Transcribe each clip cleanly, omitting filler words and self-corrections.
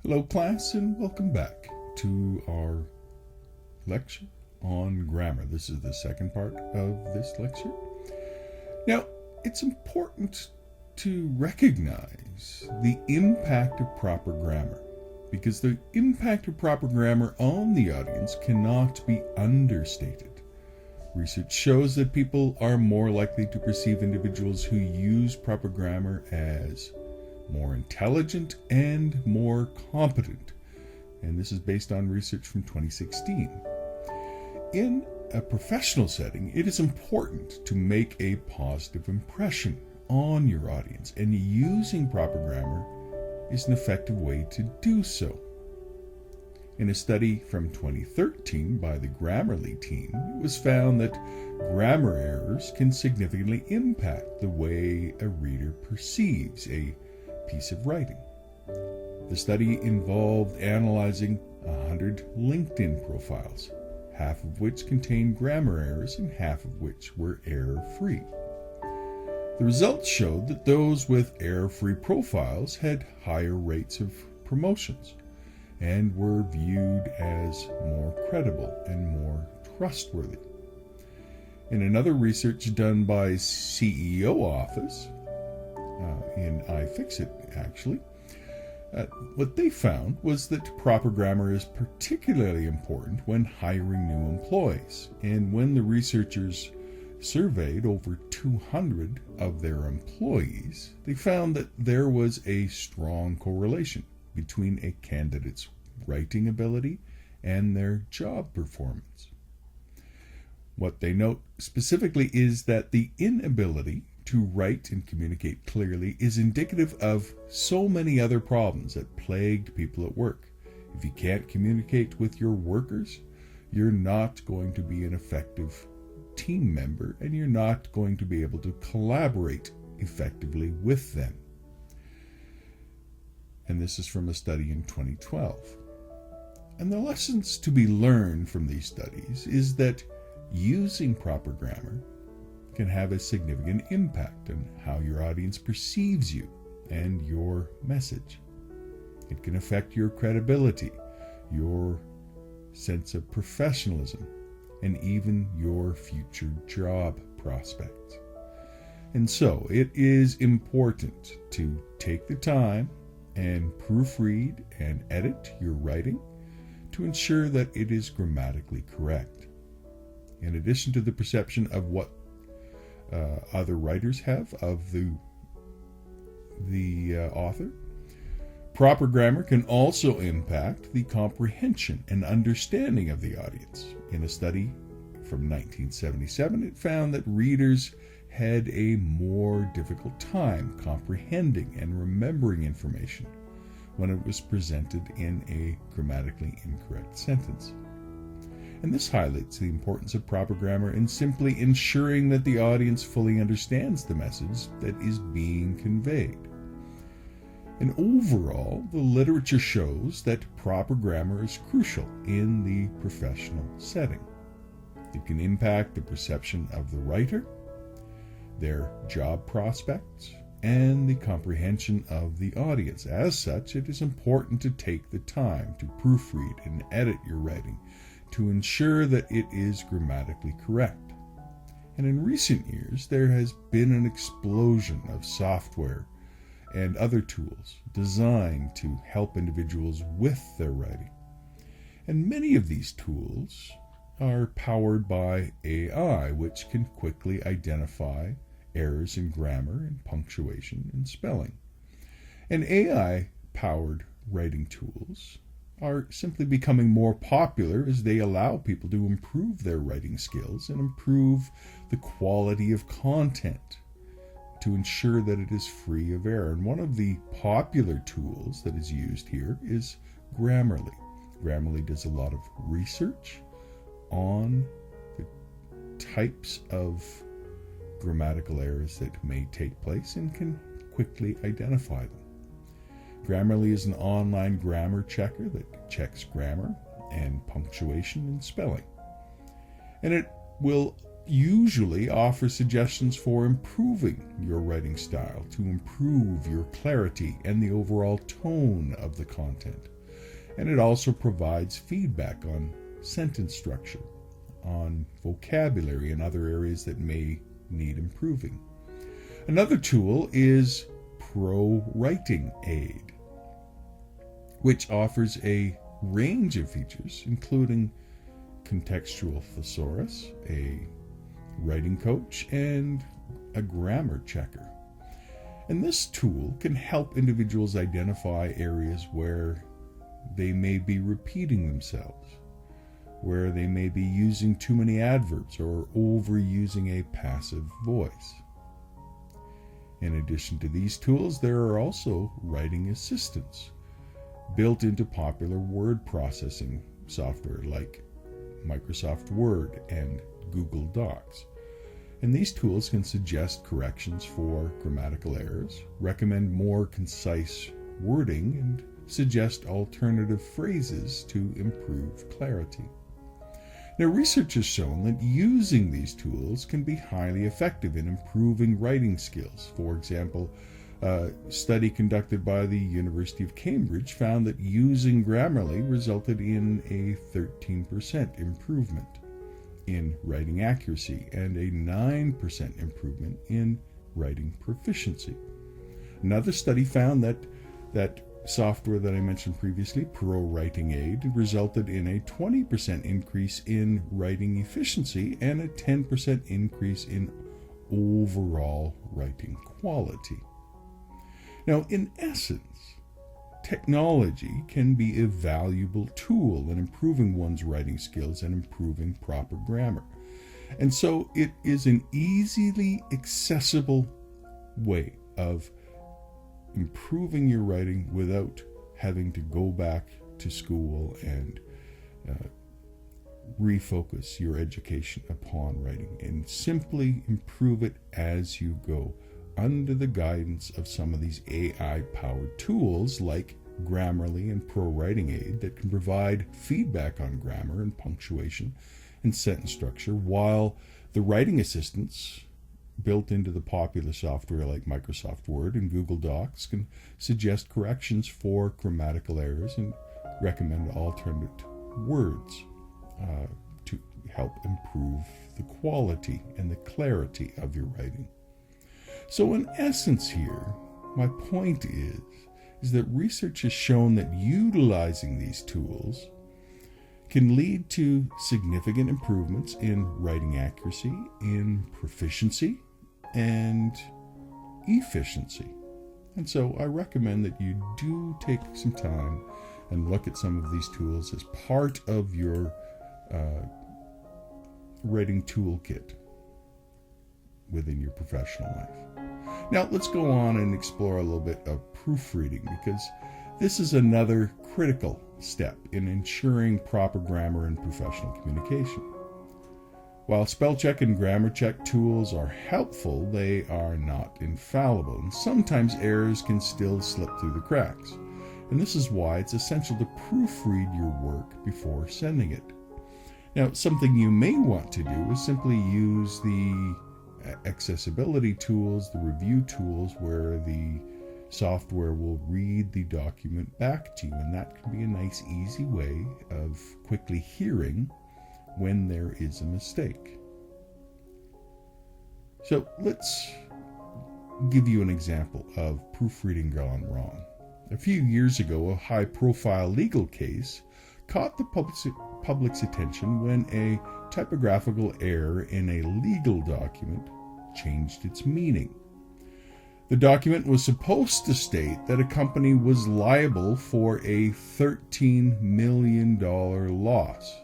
Hello class, and welcome back to our lecture on grammar. This is the second part of this lecture. Now, it's important to recognize the impact of proper grammar, because the impact of proper grammar on the audience cannot be understated. Research shows that people are more likely to perceive individuals who use proper grammar as more intelligent and more competent. And this is based on research from 2016. In a professional setting, it is important to make a positive impression on your audience, and using proper grammar is an effective way to do so. In a study from 2013 by the Grammarly team, it was found that grammar errors can significantly impact the way a reader perceives a piece of writing. The study involved analyzing 100 LinkedIn profiles, half of which contained grammar errors and half of which were error-free. The results showed that those with error-free profiles had higher rates of promotions and were viewed as more credible and more trustworthy. In another research done by CEO Office, in iFixit actually, what they found was that proper grammar is particularly important when hiring new employees. And when the researchers surveyed over 200 of their employees, they found that there was a strong correlation between a candidate's writing ability and their job performance. What they note specifically is that the inability to write and communicate clearly is indicative of so many other problems that plagued people at work. If you can't communicate with your workers, you're not going to be an effective team member, and you're not going to be able to collaborate effectively with them. And this is from a study in 2012. And the lessons to be learned from these studies is that using proper grammar can have a significant impact on how your audience perceives you and your message. It can affect your credibility, your sense of professionalism, and even your future job prospects. And so it is important to take the time and proofread and edit your writing to ensure that it is grammatically correct. In addition to the perception of what other writers have of the author, proper grammar can also impact the comprehension and understanding of the audience. In a study from 1977, it found that readers had a more difficult time comprehending and remembering information when it was presented in a grammatically incorrect sentence. And this highlights the importance of proper grammar in simply ensuring that the audience fully understands the message that is being conveyed. And overall, the literature shows that proper grammar is crucial in the professional setting. It can impact the perception of the writer, their job prospects, and the comprehension of the audience. As such, it is important to take the time to proofread and edit your writing to ensure that it is grammatically correct. And in recent years, there has been an explosion of software and other tools designed to help individuals with their writing. And many of these tools are powered by AI, which can quickly identify errors in grammar and punctuation and spelling. And AI-powered writing tools are simply becoming more popular as they allow people to improve their writing skills and improve the quality of content to ensure that it is free of error. And one of the popular tools that is used here is Grammarly. Grammarly does a lot of research on the types of grammatical errors that may take place and can quickly identify them. Grammarly is an online grammar checker that checks grammar and punctuation and spelling. And it will usually offers suggestions for improving your writing style, to improve your clarity and the overall tone of the content. And it also provides feedback on sentence structure, on vocabulary, and other areas that may need improving. Another tool is Pro Writing Aid, which offers a range of features, including contextual thesaurus, a writing coach, and a grammar checker. And this tool can help individuals identify areas where they may be repeating themselves, where they may be using too many adverbs or overusing a passive voice. In addition to these tools, there are also writing assistants built into popular word processing software like Microsoft Word and Google Docs. And these tools can suggest corrections for grammatical errors, recommend more concise wording, and suggest alternative phrases to improve clarity. Now, research has shown that using these tools can be highly effective in improving writing skills. For example, a study conducted by the University of Cambridge found that using Grammarly resulted in a 13% improvement in writing accuracy and a 9% improvement in writing proficiency. Another study found that software that I mentioned previously, Pro Writing Aid, resulted in a 20% increase in writing efficiency and a 10% increase in overall writing quality. Now, in essence, technology can be a valuable tool in improving one's writing skills and improving proper grammar. And so it is an easily accessible way of improving your writing without having to go back to school and refocus your education upon writing, and simply improve it as you go under the guidance of some of these AI-powered tools like Grammarly and Pro Writing Aid that can provide feedback on grammar and punctuation and sentence structure, while the writing assistants built into the popular software like Microsoft Word and Google Docs can suggest corrections for grammatical errors and recommend alternate words to help improve the quality and the clarity of your writing. So in essence here, my point is that research has shown that utilizing these tools can lead to significant improvements in writing accuracy, in proficiency, and efficiency. And so I recommend that you do take some time and look at some of these tools as part of your writing toolkit within your professional life. Now let's go on and explore a little bit of proofreading, because this is another critical step in ensuring proper grammar and professional communication. While spell check and grammar check tools are helpful, they are not infallible, and sometimes errors can still slip through the cracks. And this is why it's essential to proofread your work before sending it. Now, something you may want to do is simply use the accessibility tools, the review tools, where the software will read the document back to you, and that can be a nice, easy way of quickly hearing when there is a mistake. So let's give you an example of proofreading gone wrong. A few years ago, a high-profile legal case caught the public's attention when a typographical error in a legal document changed its meaning. The document was supposed to state that a company was liable for a $13 million loss,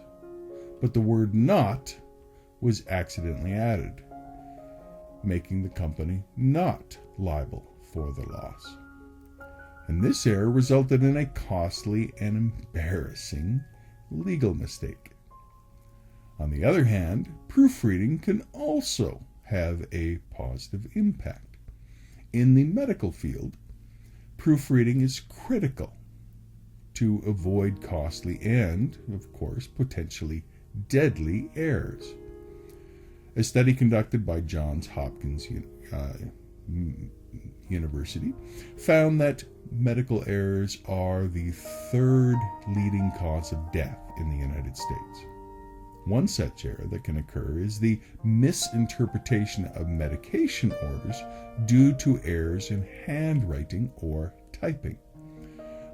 but the word "not" was accidentally added, making the company not liable for the loss. And this error resulted in a costly and embarrassing legal mistake. On the other hand, proofreading can also have a positive impact. In the medical field, proofreading is critical to avoid costly and, of course, potentially deadly errors. A study conducted by Johns Hopkins University found that medical errors are the third leading cause of death in the United States. One such error that can occur is the misinterpretation of medication orders due to errors in handwriting or typing.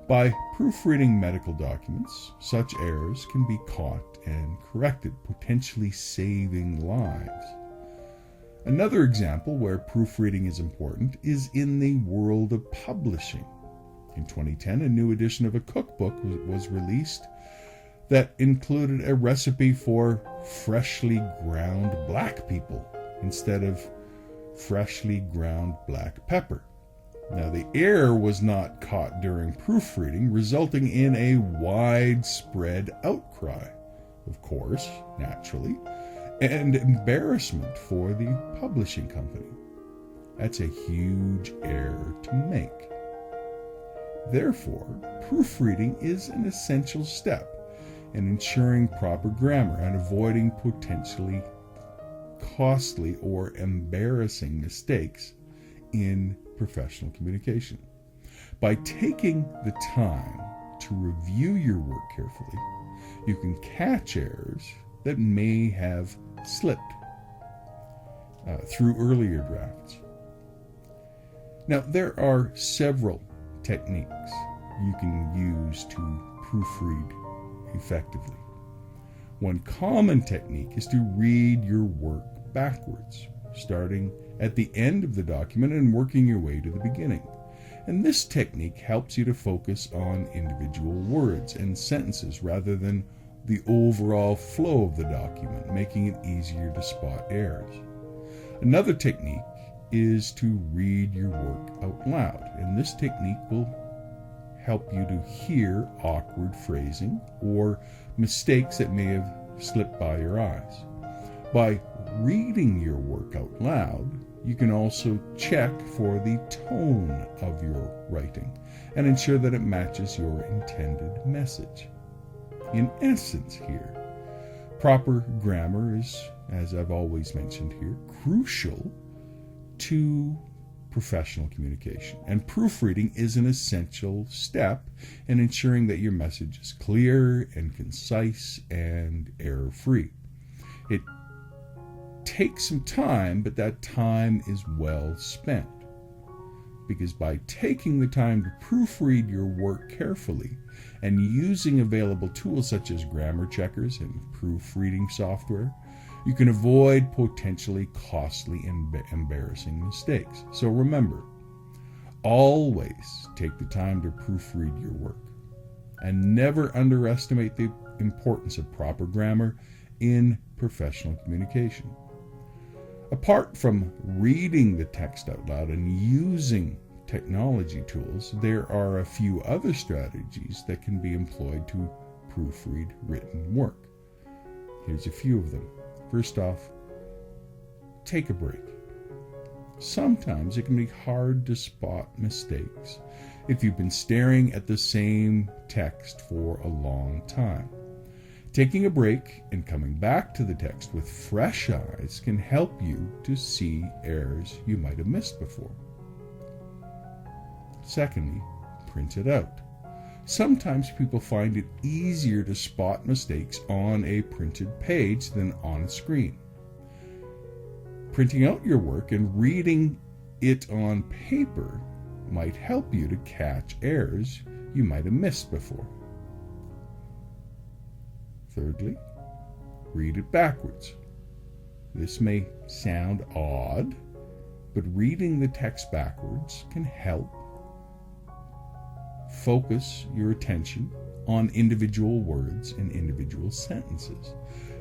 By proofreading medical documents, such errors can be caught and corrected, potentially saving lives. Another example where proofreading is important is in the world of publishing. In 2010, a new edition of a cookbook was released that included a recipe for freshly ground black people instead of freshly ground black pepper. Now, the error was not caught during proofreading, resulting in a widespread outcry, of course, naturally, and embarrassment for the publishing company. That's a huge error to make. Therefore, proofreading is an essential step in ensuring proper grammar and avoiding potentially costly or embarrassing mistakes in professional communication. By taking the time to review your work carefully, you can catch errors that may have slipped through earlier drafts. Now, there are several techniques you can use to proofread effectively. One common technique is to read your work backwards, starting at the end of the document and working your way to the beginning. And this technique helps you to focus on individual words and sentences rather than the overall flow of the document, making it easier to spot errors. Another technique is to read your work out loud, and this technique will help you to hear awkward phrasing or mistakes that may have slipped by your eyes. By reading your work out loud, you can also check for the tone of your writing and ensure that it matches your intended message. In essence here, proper grammar is, as I've always mentioned here, crucial to professional communication, and proofreading is an essential step in ensuring that your message is clear and concise and error-free. It takes some time, but that time is well spent, because by taking the time to proofread your work carefully and using available tools such as grammar checkers and proofreading software, you can avoid potentially costly and embarrassing mistakes. So remember, always take the time to proofread your work, and never underestimate the importance of proper grammar in professional communication. Apart from reading the text out loud and using technology tools, there are a few other strategies that can be employed to proofread written work. Here's a few of them. First off, take a break. Sometimes it can be hard to spot mistakes if you've been staring at the same text for a long time. Taking a break and coming back to the text with fresh eyes can help you to see errors you might have missed before. Secondly, print it out. Sometimes people find it easier to spot mistakes on a printed page than on a screen. Printing out your work and reading it on paper might help you to catch errors you might have missed before. Thirdly, read it backwards. This may sound odd, but reading the text backwards can help focus your attention on individual words and individual sentences,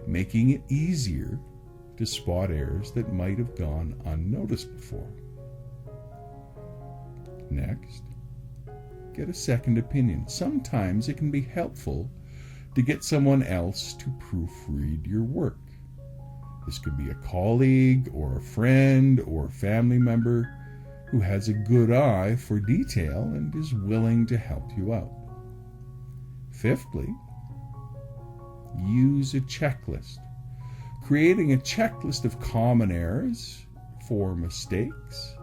making it easier to spot errors that might have gone unnoticed before. Next, get a second opinion. Sometimes it can be helpful to get someone else to proofread your work. This could be a colleague or a friend or a family member who has a good eye for detail and is willing to help you out. Fifthly, use a checklist. Creating a checklist of common errors for mistakes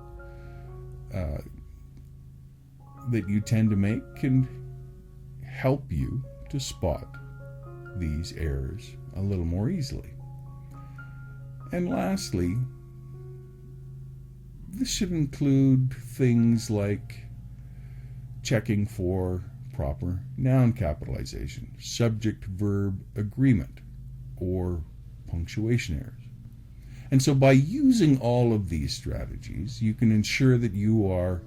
that you tend to make can help you to spot these errors a little more easily. And lastly, this should include things like checking for proper noun capitalization, subject-verb agreement, or punctuation errors. And so by using all of these strategies, you can ensure that you are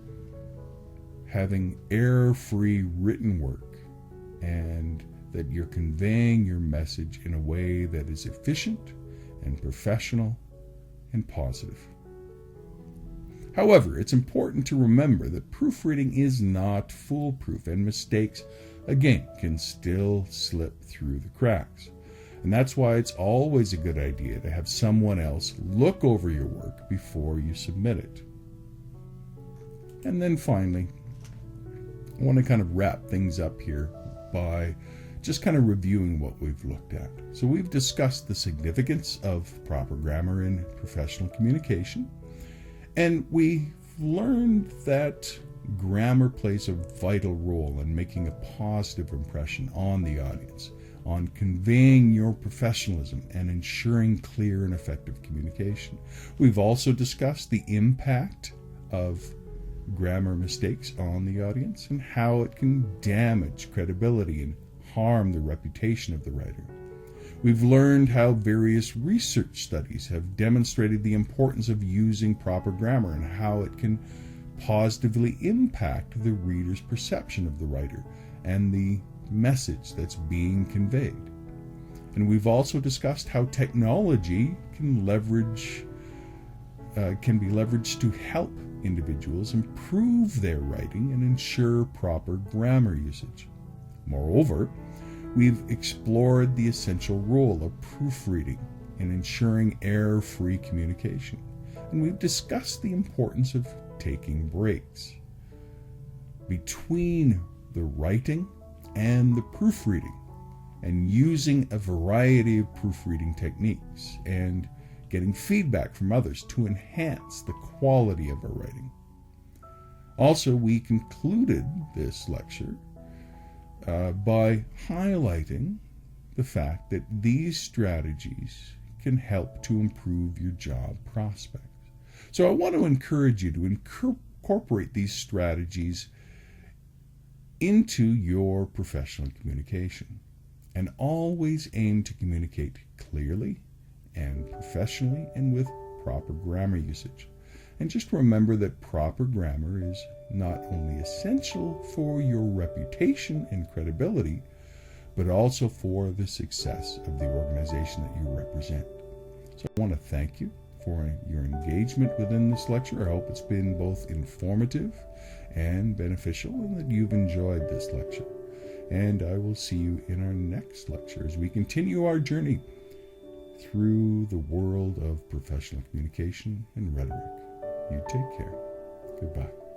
having error-free written work and that you're conveying your message in a way that is efficient and professional and positive. However, it's important to remember that proofreading is not foolproof, and mistakes, again, can still slip through the cracks. And that's why it's always a good idea to have someone else look over your work before you submit it. And then finally, I want to kind of wrap things up here by just kind of reviewing what we've looked at. So we've discussed the significance of proper grammar in professional communication, and we've learned that grammar plays a vital role in making a positive impression on the audience, on conveying your professionalism and ensuring clear and effective communication. We've also discussed the impact of grammar mistakes on the audience and how it can damage credibility and harm the reputation of the writer. We've learned how various research studies have demonstrated the importance of using proper grammar and how it can positively impact the reader's perception of the writer and the message that's being conveyed. And we've also discussed how technology can be leveraged to help individuals improve their writing and ensure proper grammar usage. Moreover, we've explored the essential role of proofreading in ensuring error-free communication, and we've discussed the importance of taking breaks between the writing and the proofreading, and using a variety of proofreading techniques and getting feedback from others to enhance the quality of our writing. Also, we concluded this lecture by highlighting the fact that these strategies can help to improve your job prospects. So I want to encourage you to incorporate these strategies into your professional communication, and always aim to communicate clearly and professionally and with proper grammar usage. And just remember that proper grammar is not only essential for your reputation and credibility, but also for the success of the organization that you represent. So I want to thank you for your engagement within this lecture. I hope it's been both informative and beneficial, and that you've enjoyed this lecture. And I will see you in our next lecture as we continue our journey through the world of professional communication and rhetoric. You take care. Goodbye.